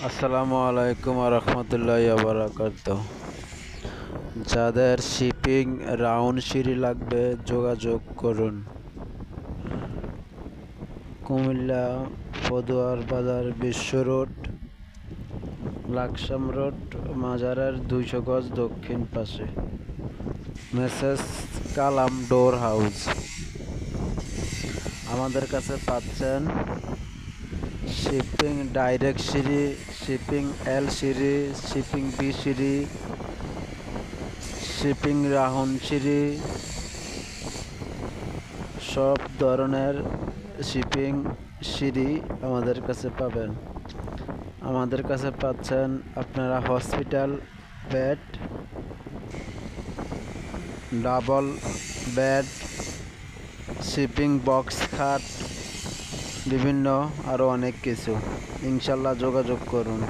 আসসালামু আলাইকুম রহমতুল্লাহি বারাকাতুহু। যাদের শিপিং রাউন্ড সিঁড়ি লাগবে যোগাযোগ করুন। কুমিল্লা পদুয়ার বাজার, বিশ্ব রোড, লাকসাম রোড, মাজারের 200 গজ দক্ষিণ পাশে মেসেজ কালাম ডোর হাউস। আমাদের কাছে পাচ্ছেন শিপিং ডাইরেক্ট সিঁড়ি, শিপিং এল সিঁড়ি, শিপিং বি সিঁড়ি, শিপিং রাউন্ড সিঁড়ি, সব ধরনের শিপিং সিঁড়ি আমাদের কাছে পাবেন। আমাদের কাছে পাচ্ছেন আপনারা hospital bed, double bed, shipping box খাট, বিভিন্ন আরও অনেক কিছু। ইনশাল্লাহ যোগাযোগ করুন।